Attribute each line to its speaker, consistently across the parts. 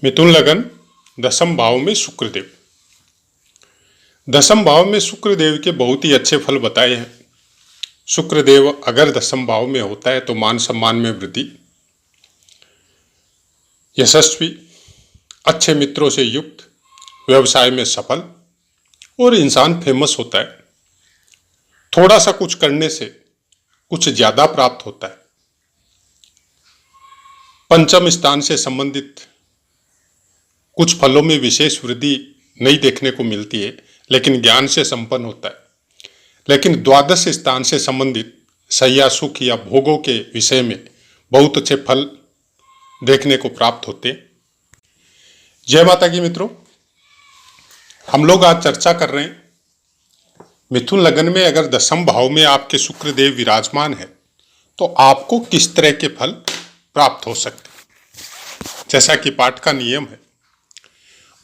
Speaker 1: मिथुन लगन दसम भाव में शुक्रदेव। दसम भाव में शुक्रदेव के बहुत ही अच्छे फल बताए हैं। शुक्रदेव अगर दसम भाव में होता है तो मान सम्मान में वृद्धि, यशस्वी, अच्छे मित्रों से युक्त, व्यवसाय में सफल और इंसान फेमस होता है। थोड़ा सा कुछ करने से कुछ ज्यादा प्राप्त होता है। पंचम स्थान से संबंधित कुछ फलों में विशेष वृद्धि नहीं देखने को मिलती है, लेकिन ज्ञान से संपन्न होता है। लेकिन द्वादश स्थान से संबंधित सैया सुख या भोगों के विषय में बहुत अच्छे फल देखने को प्राप्त होते हैं। जय माता की मित्रों, हम लोग आज चर्चा कर रहे हैं मिथुन लगन में अगर दसम भाव में आपके शुक्रदेव विराजमान है तो आपको किस तरह के फल प्राप्त हो सकते हैं। जैसा कि पाठ का नियम है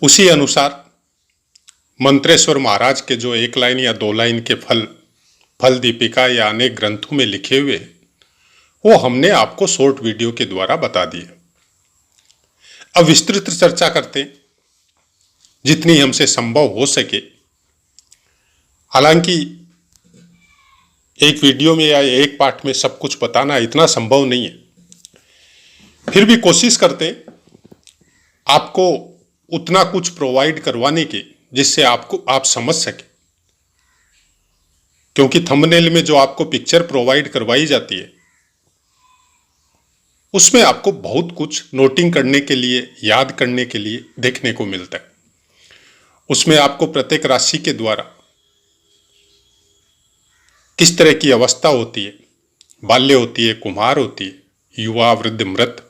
Speaker 1: उसी अनुसार मंत्रेश्वर महाराज के जो 1 लाइन या 2 लाइन के फल दीपिका या अनेक ग्रंथों में लिखे हुए हैं वो हमने आपको शॉर्ट वीडियो के द्वारा बता दिए। अब विस्तृत चर्चा करते हैं जितनी हमसे संभव हो सके। हालांकि एक वीडियो में या एक पाठ में सब कुछ बताना इतना संभव नहीं है, फिर भी कोशिश करते हैं आपको उतना कुछ प्रोवाइड करवाने की जिससे आप समझ सके। क्योंकि थंबनेल में जो आपको पिक्चर प्रोवाइड करवाई जाती है उसमें आपको बहुत कुछ नोटिंग करने के लिए, याद करने के लिए देखने को मिलता है। उसमें आपको प्रत्येक राशि के द्वारा किस तरह की अवस्था होती है, बाल्य होती है, कुमार होती है, युवा, वृद्ध, मृत,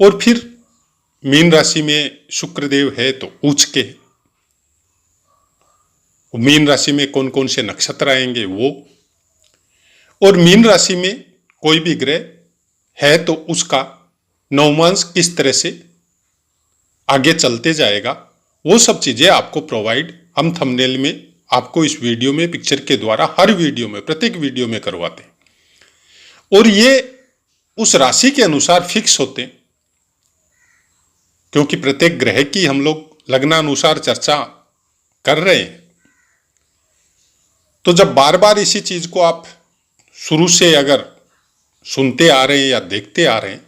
Speaker 1: और फिर मीन राशि में शुक्रदेव है तो उच्च के, मीन राशि में कौन कौन से नक्षत्र आएंगे वो, और मीन राशि में कोई भी ग्रह है तो उसका नवमांश किस तरह से आगे चलते जाएगा, वो सब चीजें आपको प्रोवाइड हम थंबनेल में आपको इस वीडियो में पिक्चर के द्वारा हर वीडियो में, प्रत्येक वीडियो में करवाते हैं। और ये उस राशि के अनुसार फिक्स होते हैं, क्योंकि प्रत्येक ग्रह की हम लोग लग्नानुसार चर्चा कर रहे हैं। तो जब बार बार इसी चीज को आप शुरू से अगर सुनते आ रहे हैं या देखते आ रहे हैं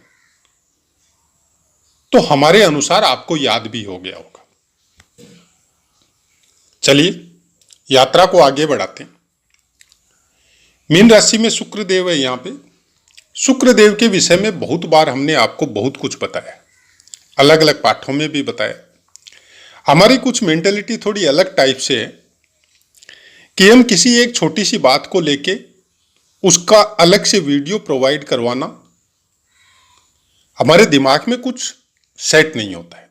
Speaker 1: तो हमारे अनुसार आपको याद भी हो गया होगा। चलिए यात्रा को आगे बढ़ाते हैं। मीन राशि में शुक्रदेव है। यहां पे शुक्रदेव के विषय में बहुत बार हमने आपको बहुत कुछ बताया, अलग अलग पाठों में भी बताया। हमारी कुछ मेंटेलिटी थोड़ी अलग टाइप से है कि हम किसी एक छोटी सी बात को लेके उसका अलग से वीडियो प्रोवाइड करवाना हमारे दिमाग में कुछ सेट नहीं होता है।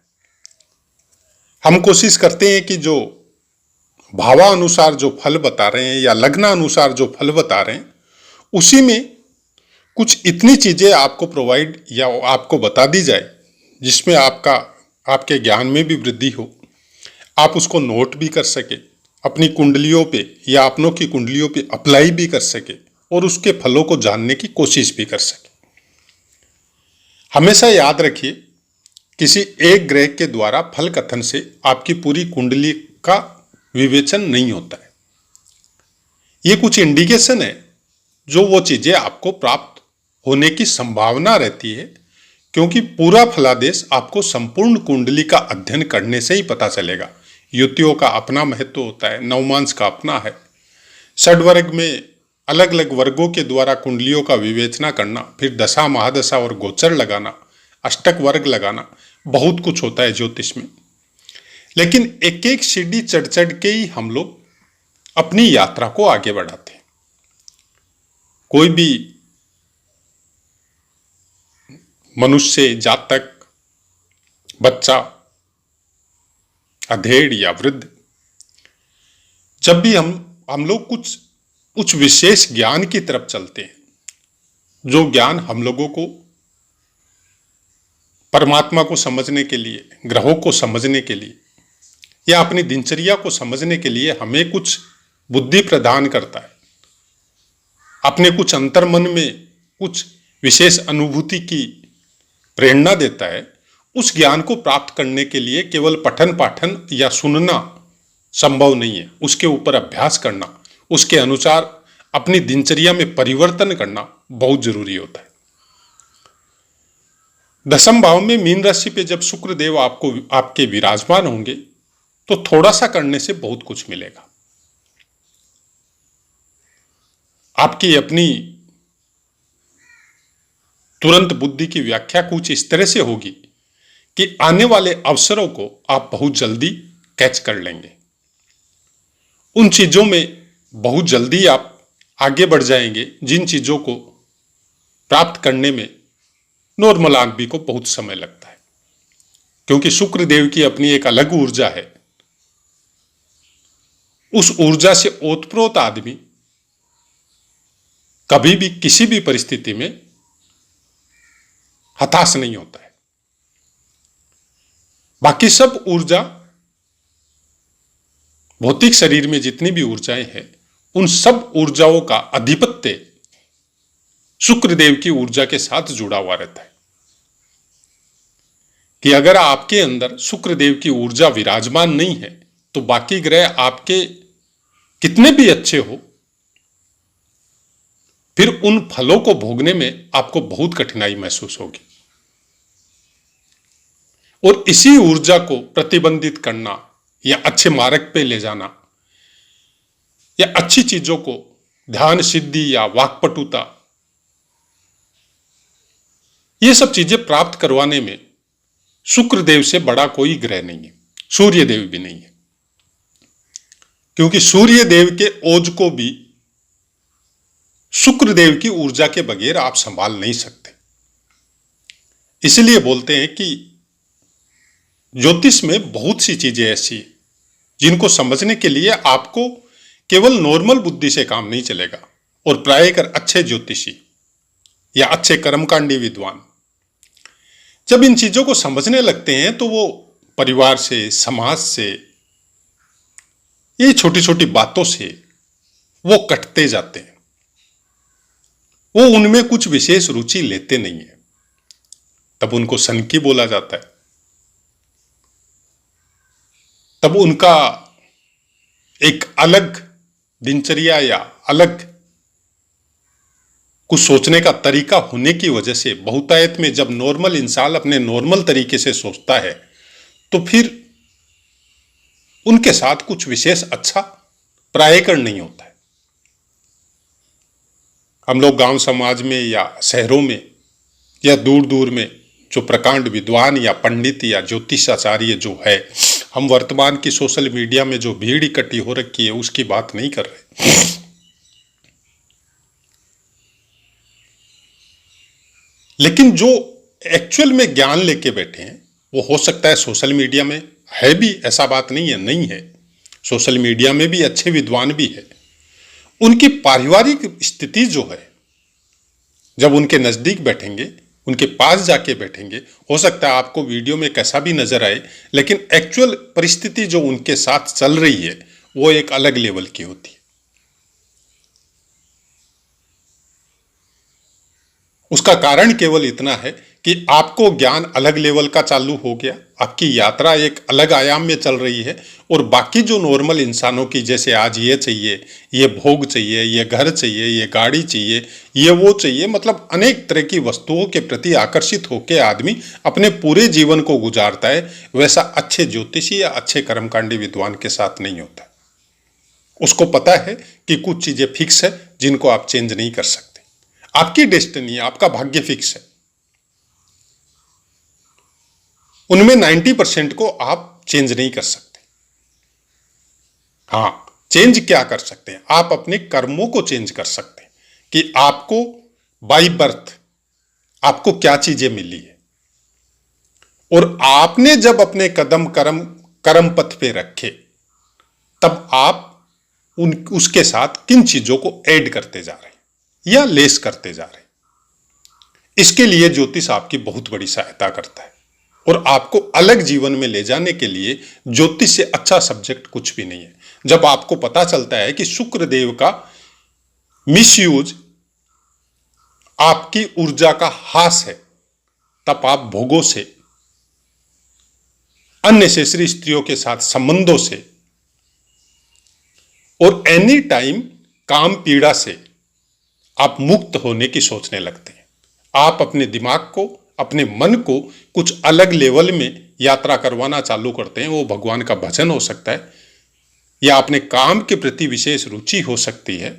Speaker 1: हम कोशिश करते हैं कि जो भावानुसार जो फल बता रहे हैं या लग्नानुसार जो फल बता रहे हैं उसी में कुछ इतनी चीजें आपको प्रोवाइड या आपको बता दी जाए जिसमें आपके ज्ञान में भी वृद्धि हो, आप उसको नोट भी कर सके, अपनी कुंडलियों पे या अपनों की कुंडलियों पे अप्लाई भी कर सके और उसके फलों को जानने की कोशिश भी कर सके। हमेशा याद रखिए किसी एक ग्रह के द्वारा फल कथन से आपकी पूरी कुंडली का विवेचन नहीं होता है। ये कुछ इंडिकेशन है जो वो चीजें आपको प्राप्त होने की संभावना रहती है, क्योंकि पूरा फलादेश आपको संपूर्ण कुंडली का अध्ययन करने से ही पता चलेगा। युतियों का अपना महत्व होता है, नवमांश का अपना है, षड्वर्ग में अलग अलग वर्गों के द्वारा कुंडलियों का विवेचना करना, फिर दशा, महादशा और गोचर लगाना, अष्टक वर्ग लगाना, बहुत कुछ होता है ज्योतिष में। लेकिन एक एक सीढ़ी चढ़ चढ़ के ही हम लोग अपनी यात्रा को आगे बढ़ाते हैं। कोई भी मनुष्य, जातक, बच्चा, अधेड़ या वृद्ध, जब भी हम लोग कुछ विशेष ज्ञान की तरफ चलते हैं, जो ज्ञान हम लोगों को परमात्मा को समझने के लिए, ग्रहों को समझने के लिए या अपनी दिनचर्या को समझने के लिए हमें कुछ बुद्धि प्रदान करता है, अपने कुछ अंतर्मन में कुछ विशेष अनुभूति की प्रेरणा देता है, उस ज्ञान को प्राप्त करने के लिए केवल पठन पाठन या सुनना संभव नहीं है, उसके ऊपर अभ्यास करना, उसके अनुसार अपनी दिनचर्या में परिवर्तन करना बहुत जरूरी होता है। दसम भाव में मीन राशि पे जब शुक्र देव आपके विराजमान होंगे तो थोड़ा सा करने से बहुत कुछ मिलेगा। आपकी अपनी तुरंत बुद्धि की व्याख्या कुछ इस तरह से होगी कि आने वाले अवसरों को आप बहुत जल्दी कैच कर लेंगे। उन चीजों में बहुत जल्दी आप आगे बढ़ जाएंगे जिन चीजों को प्राप्त करने में नॉर्मल आदमी को बहुत समय लगता है, क्योंकि शुक्र देव की अपनी एक अलग ऊर्जा है। उस ऊर्जा से ओतप्रोत आदमी कभी भी किसी भी परिस्थिति में हताश नहीं होता है। बाकी सब ऊर्जा, भौतिक शरीर में जितनी भी ऊर्जाएं हैं, उन सब ऊर्जाओं का आधिपत्य शुक्रदेव की ऊर्जा के साथ जुड़ा हुआ रहता है। कि अगर आपके अंदर शुक्रदेव की ऊर्जा विराजमान नहीं है तो बाकी ग्रह आपके कितने भी अच्छे हो, फिर उन फलों को भोगने में आपको बहुत कठिनाई महसूस होगी। और इसी ऊर्जा को प्रतिबंधित करना या अच्छे मार्ग पे ले जाना या अच्छी चीजों को, ध्यान सिद्धि या वाक्पटुता, ये सब चीजें प्राप्त करवाने में शुक्रदेव से बड़ा कोई ग्रह नहीं है, सूर्यदेव भी नहीं है। क्योंकि सूर्यदेव के ओज को भी शुक्रदेव की ऊर्जा के बगैर आप संभाल नहीं सकते। इसलिए बोलते हैं कि ज्योतिष में बहुत सी चीजें ऐसी हैं जिनको समझने के लिए आपको केवल नॉर्मल बुद्धि से काम नहीं चलेगा। और प्रायः अच्छे ज्योतिषी या अच्छे कर्मकांडी विद्वान जब इन चीजों को समझने लगते हैं तो वो परिवार से, समाज से, ये छोटी छोटी बातों से वो कटते जाते हैं। वो उनमें कुछ विशेष रुचि लेते नहीं है, तब उनको सनकी बोला जाता है। तब उनका एक अलग दिनचर्या या अलग कुछ सोचने का तरीका होने की वजह से बहुतायत में जब नॉर्मल इंसान अपने नॉर्मल तरीके से सोचता है तो फिर उनके साथ कुछ विशेष अच्छा प्रायः नहीं होता है। हम लोग गांव समाज में या शहरों में या दूर दूर में जो प्रकांड विद्वान या पंडित या ज्योतिषाचार्य जो है, हम वर्तमान की सोशल मीडिया में जो भीड़ इकट्ठी हो रखी है उसकी बात नहीं कर रहे। लेकिन जो एक्चुअल में ज्ञान लेके बैठे हैं वो हो सकता है सोशल मीडिया में है भी, ऐसा बात नहीं है, नहीं है। सोशल मीडिया में भी अच्छे विद्वान भी है। उनकी पारिवारिक स्थिति जो है, जब उनके नजदीक बैठेंगे, उनके पास जाके बैठेंगे, हो सकता है आपको वीडियो में कैसा भी नजर आए, लेकिन एक्चुअल परिस्थिति जो उनके साथ चल रही है वो एक अलग लेवल की होती है। उसका कारण केवल इतना है कि आपको ज्ञान अलग लेवल का चालू हो गया, आपकी यात्रा एक अलग आयाम में चल रही है। और बाकी जो नॉर्मल इंसानों की, जैसे आज ये चाहिए, ये भोग चाहिए, ये घर चाहिए, ये गाड़ी चाहिए, ये वो चाहिए, मतलब अनेक तरह की वस्तुओं के प्रति आकर्षित होकर आदमी अपने पूरे जीवन को गुजारता है, वैसा अच्छे ज्योतिषी या अच्छे कर्मकांडी विद्वान के साथ नहीं होता। उसको पता है कि कुछ चीजें फिक्स है जिनको आप चेंज नहीं कर सकते। आपकी डेस्टिनी, आपका भाग्य फिक्स है, उनमें 90% को आप चेंज नहीं कर सकते। हां, चेंज क्या कर सकते हैं? आप अपने कर्मों को चेंज कर सकते हैं कि आपको बाय बर्थ आपको क्या चीजें मिली है, और आपने जब अपने कदम कर्म पथ पे रखे तब आप उसके साथ किन चीजों को ऐड करते जा रहे हैं या लेस करते जा रहे हैं। इसके लिए ज्योतिष आपकी बहुत बड़ी सहायता करता है। और आपको अलग जीवन में ले जाने के लिए ज्योतिष से अच्छा सब्जेक्ट कुछ भी नहीं है। जब आपको पता चलता है कि शुक्र देव का मिसयूज आपकी ऊर्जा का हास है, तब आप भोगों से अननेसेसरी स्त्रियों के साथ संबंधों से और एनी टाइम काम पीड़ा से आप मुक्त होने की सोचने लगते हैं। आप अपने दिमाग को, अपने मन को कुछ अलग लेवल में यात्रा करवाना चालू करते हैं। वो भगवान का भजन हो सकता है, या अपने काम के प्रति विशेष रुचि हो सकती है,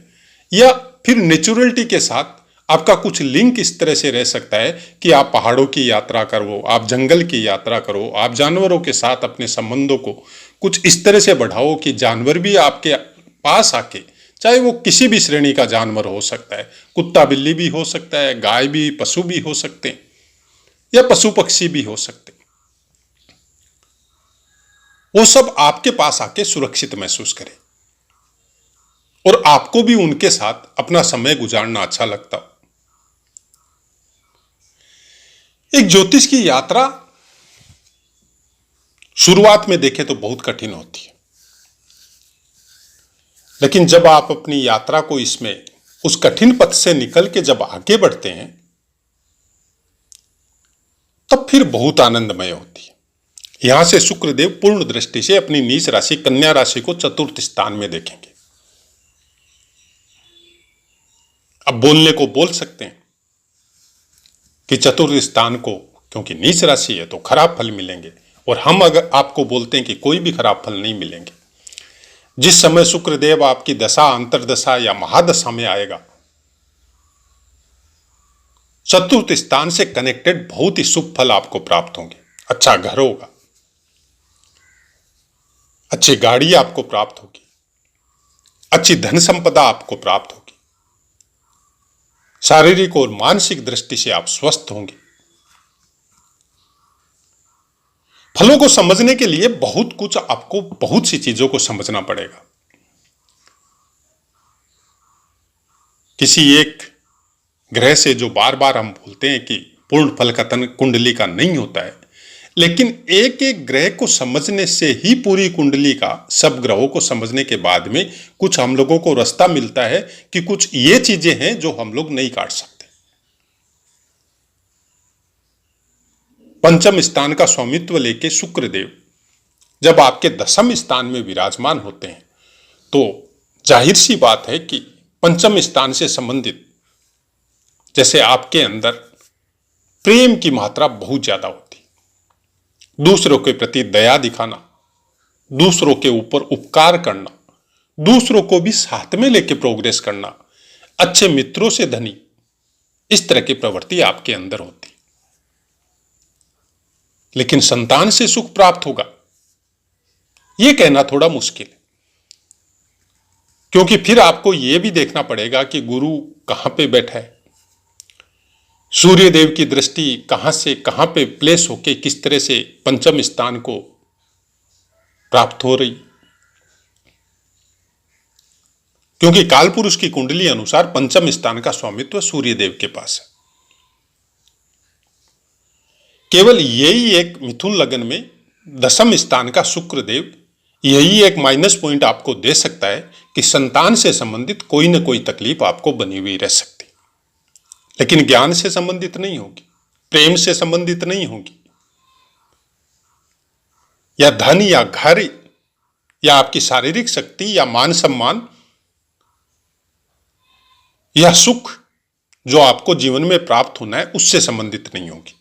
Speaker 1: या फिर नेचुरलिटी के साथ आपका कुछ लिंक इस तरह से रह सकता है कि आप पहाड़ों की यात्रा करो, आप जंगल की यात्रा करो, आप जानवरों के साथ अपने संबंधों को कुछ इस तरह से बढ़ाओ कि जानवर भी आपके पास आके, चाहे वो किसी भी श्रेणी का जानवर हो सकता है, कुत्ता बिल्ली भी हो सकता है, गाय भी, पशु भी हो सकते हैं, या पशु पक्षी भी हो सकते हैं, वो सब आपके पास आके सुरक्षित महसूस करें और आपको भी उनके साथ अपना समय गुजारना अच्छा लगता हो। एक ज्योतिष की यात्रा शुरुआत में देखें तो बहुत कठिन होती है, लेकिन जब आप अपनी यात्रा को इसमें उस कठिन पथ से निकल के जब आगे बढ़ते हैं, तब फिर बहुत आनंदमय होती है। यहां से शुक्रदेव पूर्ण दृष्टि से अपनी नीच राशि कन्या राशि को चतुर्थ स्थान में देखेंगे। अब बोलने को बोल सकते हैं कि चतुर्थ स्थान को, क्योंकि नीच राशि है तो खराब फल मिलेंगे, और हम अगर आपको बोलते हैं कि कोई भी खराब फल नहीं मिलेंगे। जिस समय शुक्रदेव आपकी दशा, अंतरदशा या महादशा में आएगा, चतुर्थ स्थान से कनेक्टेड बहुत ही शुभ फल आपको प्राप्त होंगे। अच्छा घर होगा, अच्छी गाड़ी आपको प्राप्त होगी, अच्छी धन संपदा आपको प्राप्त होगी, शारीरिक और मानसिक दृष्टि से आप स्वस्थ होंगे। फलों को समझने के लिए बहुत कुछ, आपको बहुत सी चीजों को समझना पड़ेगा। किसी एक ग्रह से, जो बार बार हम बोलते हैं कि पूर्ण फल कथन कुंडली का नहीं होता है, लेकिन एक एक ग्रह को समझने से ही पूरी कुंडली का, सब ग्रहों को समझने के बाद में कुछ हम लोगों को रास्ता मिलता है कि कुछ ये चीजें हैं जो हम लोग नहीं काट सकते। पंचम स्थान का स्वामित्व लेके शुक्रदेव जब आपके दशम स्थान में विराजमान होते हैं, तो जाहिर सी बात है कि पंचम स्थान से संबंधित, जैसे आपके अंदर प्रेम की मात्रा बहुत ज्यादा होती, दूसरों के प्रति दया दिखाना, दूसरों के ऊपर उपकार करना, दूसरों को भी साथ में लेके प्रोग्रेस करना, अच्छे मित्रों से धनी, इस तरह की प्रवृत्ति आपके अंदर होती। लेकिन संतान से सुख प्राप्त होगा, यह कहना थोड़ा मुश्किल है, क्योंकि फिर आपको यह भी देखना पड़ेगा कि गुरु कहां पे बैठा है, सूर्य देव की दृष्टि कहां से कहां पे प्लेस होके किस तरह से पंचम स्थान को प्राप्त हो रही, क्योंकि कालपुरुष की कुंडली अनुसार पंचम स्थान का स्वामित्व सूर्य देव के पास है। केवल यही एक मिथुन लग्न में दशम स्थान का शुक्रदेव, यही एक माइनस पॉइंट आपको दे सकता है कि संतान से संबंधित कोई ना कोई तकलीफ आपको बनी हुई रह सकती, लेकिन ज्ञान से संबंधित नहीं होगी, प्रेम से संबंधित नहीं होगी, या धन या घर या आपकी शारीरिक शक्ति या मान सम्मान या सुख जो आपको जीवन में प्राप्त होना है, उससे संबंधित नहीं होगी।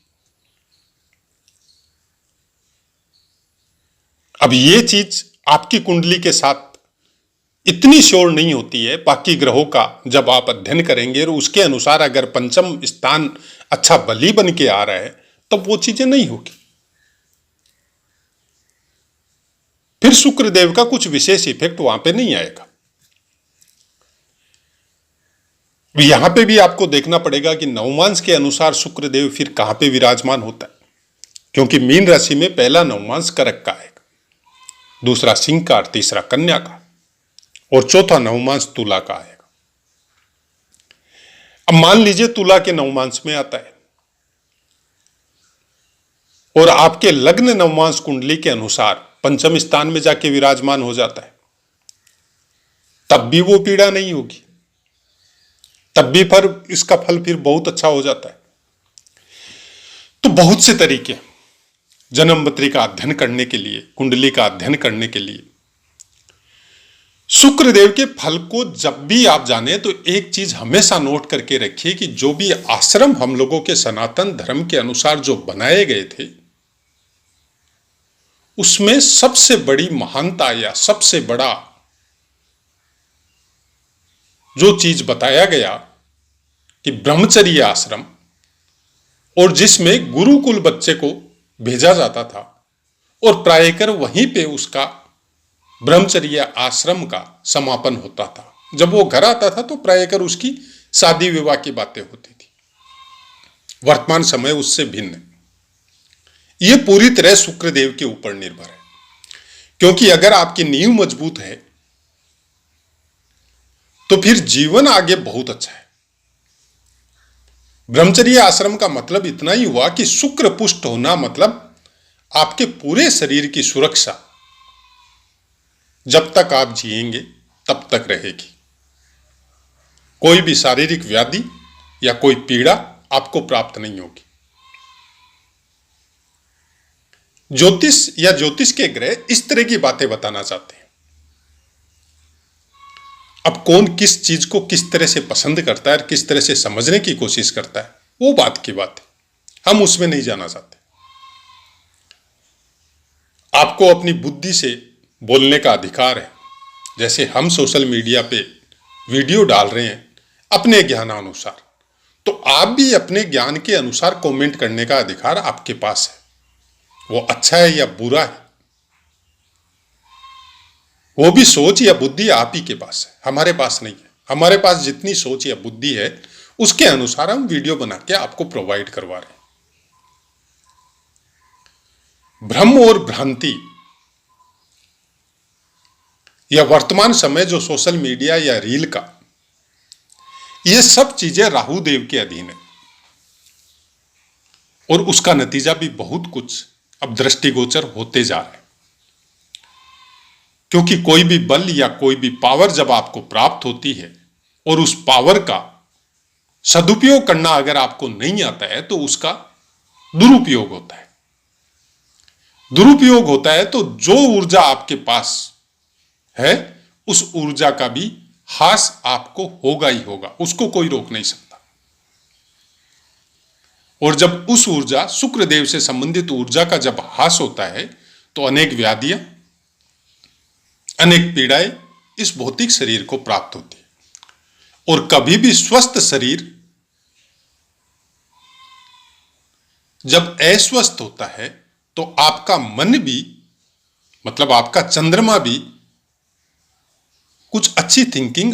Speaker 1: अब ये चीज आपकी कुंडली के साथ इतनी श्योर नहीं होती है, बाकी ग्रहों का जब आप अध्ययन करेंगे और उसके अनुसार अगर पंचम स्थान अच्छा बली बन के आ रहा है, तब वो चीजें नहीं होगी। फिर शुक्रदेव का कुछ विशेष इफेक्ट वहां पे नहीं आएगा। यहां पे भी आपको देखना पड़ेगा कि नवमांश के अनुसार शुक्रदेव फिर कहां पे विराजमान होता है, क्योंकि मीन राशि में पहला नवमांश कर्क का आएगा, दूसरा सिंह का, तीसरा कन्या का, और चौथा नवमांश तुला का आएगा। अब मान लीजिए तुला के नवमांश में आता है और आपके लग्न नवमांश कुंडली के अनुसार पंचम स्थान में जाके विराजमान हो जाता है, तब भी वो पीड़ा नहीं होगी, तब भी पर इसका फल फिर बहुत अच्छा हो जाता है। तो बहुत से तरीके, जन्मपत्री का अध्ययन करने के लिए, कुंडली का अध्ययन करने के लिए। शुक्रदेव के फल को जब भी आप जाने तो एक चीज हमेशा नोट करके रखिए कि जो भी आश्रम हम लोगों के सनातन धर्म के अनुसार जो बनाए गए थे, उसमें सबसे बड़ी महानता या सबसे बड़ा जो चीज बताया गया कि ब्रह्मचर्य आश्रम, और जिसमें गुरुकुल बच्चे को भेजा जाता था और प्रायकर वहीं पे उसका ब्रह्मचर्य आश्रम का समापन होता था। जब वो घर आता था तो प्रायकर उसकी शादी विवाह की बातें होती थी। वर्तमान समय उससे भिन्न है। ये पूरी तरह शुक्रदेव के ऊपर निर्भर है, क्योंकि अगर आपकी नींव मजबूत है तो फिर जीवन आगे बहुत अच्छा है। ब्रह्मचर्य आश्रम का मतलब इतना ही हुआ कि शुक्र पुष्ट होना मतलब आपके पूरे शरीर की सुरक्षा जब तक आप जिएंगे तब तक रहेगी। कोई भी शारीरिक व्याधि या कोई पीड़ा आपको प्राप्त नहीं होगी। ज्योतिष या ज्योतिष के ग्रह इस तरह की बातें बताना चाहते हैं। अब कौन किस चीज को किस तरह से पसंद करता है और किस तरह से समझने की कोशिश करता है, वो बात की बात है, हम उसमें नहीं जाना चाहते। आपको अपनी बुद्धि से बोलने का अधिकार है। जैसे हम सोशल मीडिया पे वीडियो डाल रहे हैं अपने ज्ञानानुसार, तो आप भी अपने ज्ञान के अनुसार कमेंट करने का अधिकार आपके पास है। वो अच्छा है या बुरा है, वो भी सोच या बुद्धि आप ही के पास है, हमारे पास नहीं है। हमारे पास जितनी सोच या बुद्धि है उसके अनुसार हम वीडियो बना के आपको प्रोवाइड करवा रहे हैं। भ्रम और भ्रांति या वर्तमान समय जो सोशल मीडिया या रील का, ये सब चीजें राहु देव के अधीन है और उसका नतीजा भी बहुत कुछ अब दृष्टिगोचर होते जा रहे हैं। क्योंकि कोई भी बल या कोई भी पावर जब आपको प्राप्त होती है और उस पावर का सदुपयोग करना अगर आपको नहीं आता है तो उसका दुरुपयोग होता है। दुरुपयोग होता है तो जो ऊर्जा आपके पास है उस ऊर्जा का भी हास आपको होगा ही होगा, उसको कोई रोक नहीं सकता। और जब उस ऊर्जा, शुक्रदेव से संबंधित ऊर्जा का जब हास होता है तो अनेक व्याधियां, अनेक पीड़ाएं इस भौतिक शरीर को प्राप्त होती है। और कभी भी स्वस्थ शरीर जब अस्वस्थ होता है तो आपका मन भी, मतलब आपका चंद्रमा भी कुछ अच्छी थिंकिंग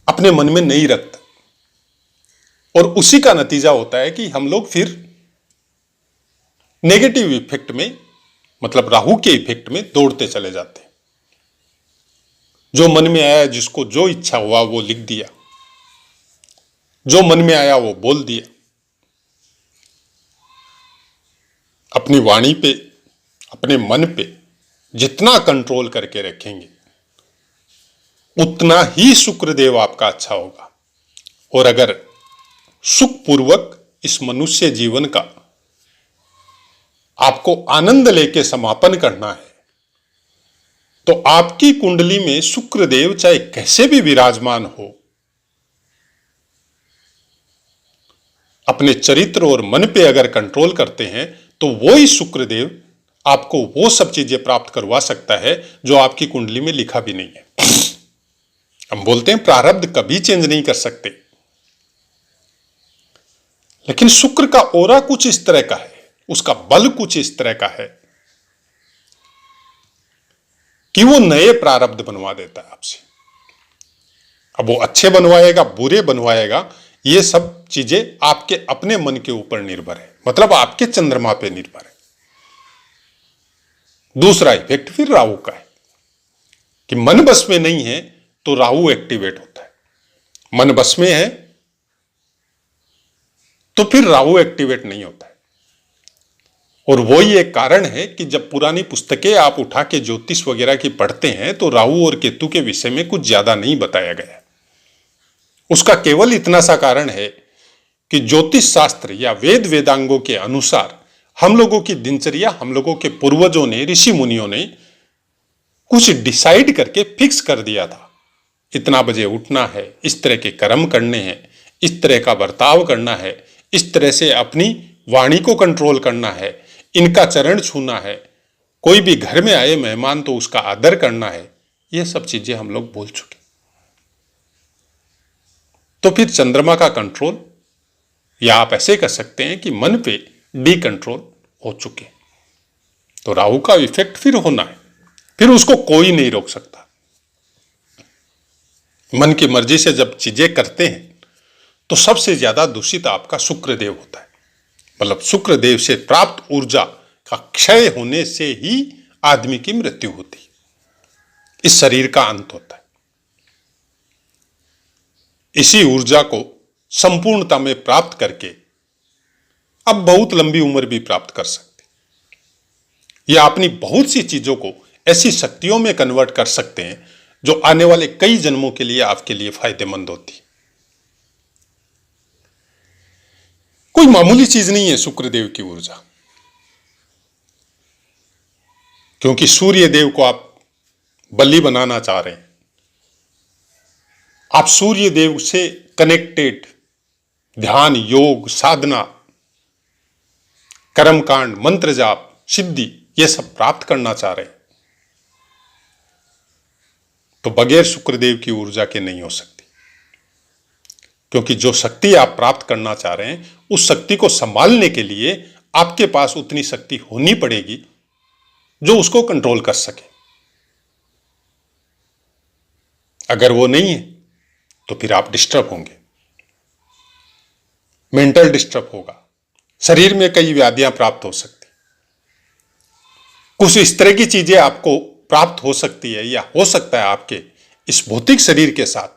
Speaker 1: अपने मन में नहीं रखता, और उसी का नतीजा होता है कि हम लोग फिर नेगेटिव इफेक्ट में, मतलब राहु के इफेक्ट में दौड़ते चले जाते हैं। जो मन में आया, जिसको जो इच्छा हुआ वो लिख दिया, जो मन में आया वो बोल दिया। अपनी वाणी पे, अपने मन पे जितना कंट्रोल करके रखेंगे उतना ही शुक्रदेव आपका अच्छा होगा। और अगर सुखपूर्वक इस मनुष्य जीवन का आपको आनंद लेके समापन करना है तो आपकी कुंडली में शुक्रदेव चाहे कैसे भी विराजमान हो, अपने चरित्र और मन पे अगर कंट्रोल करते हैं तो वो ही शुक्रदेव आपको वो सब चीजें प्राप्त करवा सकता है जो आपकी कुंडली में लिखा भी नहीं है। हम बोलते हैं प्रारब्ध कभी चेंज नहीं कर सकते, लेकिन शुक्र का ओरा कुछ इस तरह का है, उसका बल कुछ इस तरह का है कि वो नए प्रारब्ध बनवा देता है आपसे। अब वो अच्छे बनवाएगा, बुरे बनवाएगा, ये सब चीजें आपके अपने मन के ऊपर निर्भर है, मतलब आपके चंद्रमा पे निर्भर है। दूसरा इफेक्ट फिर राहु का है कि मन बस में नहीं है तो राहु एक्टिवेट होता है, मन बस में है तो फिर राहु एक्टिवेट नहीं होता है। और वही एक कारण है कि जब पुरानी पुस्तकें आप उठा के ज्योतिष वगैरह की पढ़ते हैं तो राहु और केतु के विषय में कुछ ज्यादा नहीं बताया गया। उसका केवल इतना सा कारण है कि ज्योतिष शास्त्र या वेद वेदांगों के अनुसार हम लोगों की दिनचर्या, हम लोगों के पूर्वजों ने, ऋषि मुनियों ने कुछ डिसाइड करके फिक्स कर दिया था। इतना बजे उठना है, इस तरह के कर्म करने हैं, इस तरह का बर्ताव करना है, इस तरह से अपनी वाणी को कंट्रोल करना है, इनका चरण छूना है, कोई भी घर में आए मेहमान तो उसका आदर करना है। ये सब चीजें हम लोग भूल चुके। तो फिर चंद्रमा का कंट्रोल, या आप ऐसे कह सकते हैं कि मन पे डी कंट्रोल हो चुके। तो राहु का इफेक्ट फिर होना है, फिर उसको कोई नहीं रोक सकता। मन की मर्जी से जब चीजें करते हैं तो सबसे ज्यादा दूषित आपका शुक्रदेव होता है। मतलब शुक्रदेव से प्राप्त ऊर्जा का क्षय होने से ही आदमी की मृत्यु होती है, इस शरीर का अंत होता है। इसी ऊर्जा को संपूर्णता में प्राप्त करके अब बहुत लंबी उम्र भी प्राप्त कर सकते, या अपनी बहुत सी चीजों को ऐसी शक्तियों में कन्वर्ट कर सकते हैं जो आने वाले कई जन्मों के लिए आपके लिए फायदेमंद होती। कोई मामूली चीज नहीं है शुक्रदेव की ऊर्जा, क्योंकि सूर्य देव को आप बलि बनाना चाह रहे हैं। आप सूर्य देव से कनेक्टेड ध्यान, योग, साधना, कर्मकांड, मंत्र जाप, सिद्धि, यह सब प्राप्त करना चाह रहे हैं, तो बगैर शुक्रदेव की ऊर्जा के नहीं हो सकती। क्योंकि जो शक्ति आप प्राप्त करना चाह रहे हैं, उस शक्ति को संभालने के लिए आपके पास उतनी शक्ति होनी पड़ेगी जो उसको कंट्रोल कर सके। अगर वो नहीं है तो फिर आप डिस्टर्ब होंगे, मेंटल डिस्टर्ब होगा, शरीर में कई व्याधियां प्राप्त हो सकती, कुछ इस तरह की चीजें आपको प्राप्त हो सकती है, या हो सकता है आपके इस भौतिक शरीर के साथ,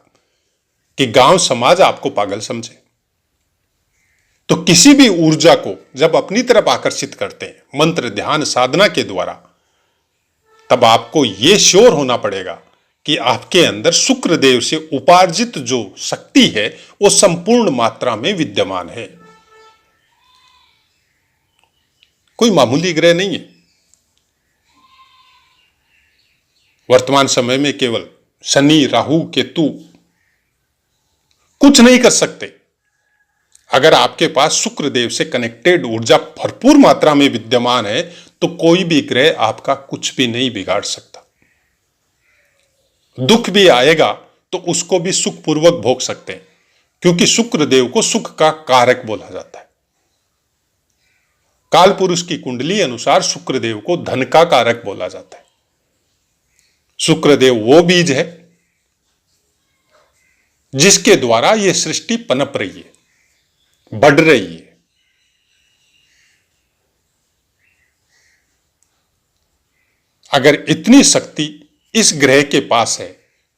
Speaker 1: कि गांव समाज आपको पागल समझे। तो किसी भी ऊर्जा को जब अपनी तरफ आकर्षित करते हैं मंत्र, ध्यान, साधना के द्वारा, तब आपको यह श्योर होना पड़ेगा कि आपके अंदर शुक्रदेव से उपार्जित जो शक्ति है वो संपूर्ण मात्रा में विद्यमान है। कोई मामूली ग्रह नहीं है। वर्तमान समय में केवल शनि, राहु, केतु कुछ नहीं कर सकते। अगर आपके पास शुक्रदेव से कनेक्टेड ऊर्जा भरपूर मात्रा में विद्यमान है तो कोई भी ग्रह आपका कुछ भी नहीं बिगाड़ सकता। दुख भी आएगा तो उसको भी सुखपूर्वक भोग सकते हैं, क्योंकि शुक्रदेव को सुख का कारक बोला जाता है। काल पुरुष की कुंडली अनुसार शुक्रदेव को धन का कारक बोला जाता है। शुक्रदेव वो बीज है जिसके द्वारा यह सृष्टि पनप रही है, बढ़ रही है। अगर इतनी शक्ति इस ग्रह के पास है,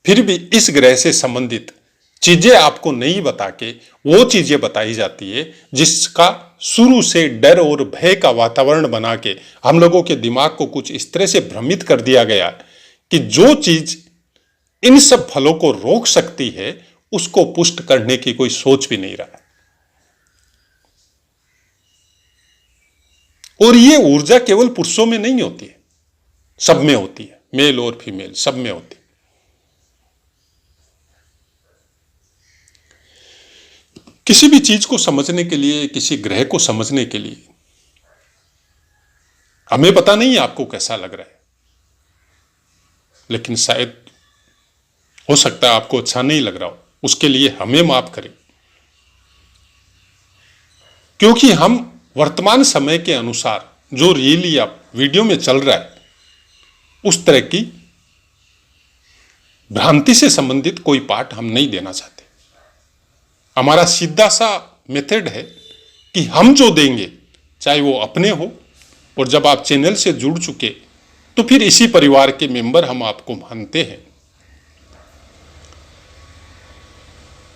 Speaker 1: फिर भी इस ग्रह से संबंधित चीजें आपको नहीं बता के वो चीजें बताई जाती है जिसका शुरू से डर और भय का वातावरण बना के हम लोगों के दिमाग को कुछ इस तरह से भ्रमित कर दिया गया कि जो चीज इन सब फलों को रोक सकती है उसको पुष्ट करने की कोई सोच भी नहीं रहा। और ये ऊर्जा केवल पुरुषों में नहीं होती है, सब में होती है, मेल और फीमेल सब में होती है। किसी भी चीज को समझने के लिए, किसी ग्रह को समझने के लिए, हमें पता नहीं है आपको कैसा लग रहा है, लेकिन शायद हो सकता है आपको अच्छा नहीं लग रहा हो, उसके लिए हमें माफ करें। क्योंकि हम वर्तमान समय के अनुसार जो रील या वीडियो में चल रहा है उस तरह की भ्रांति से संबंधित कोई पाठ हम नहीं देना चाहते। हमारा सीधा सा मेथड है कि हम जो देंगे चाहे वो अपने हो, और जब आप चैनल से जुड़ चुके तो फिर इसी परिवार के मेंबर हम आपको मानते हैं।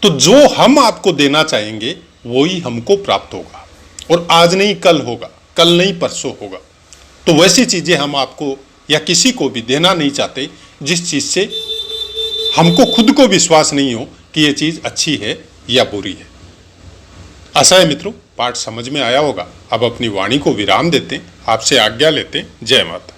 Speaker 1: तो जो हम आपको देना चाहेंगे वो ही हमको प्राप्त होगा, और आज नहीं कल होगा, कल नहीं परसों होगा। तो वैसी चीजें हम आपको या किसी को भी देना नहीं चाहते जिस चीज से हमको खुद को विश्वास नहीं हो कि ये चीज अच्छी है या बुरी है। आशा है मित्रों पाठ समझ में आया होगा। अब अपनी वाणी को विराम देते हैं, आपसे आज्ञा लेते हैं। जय माता।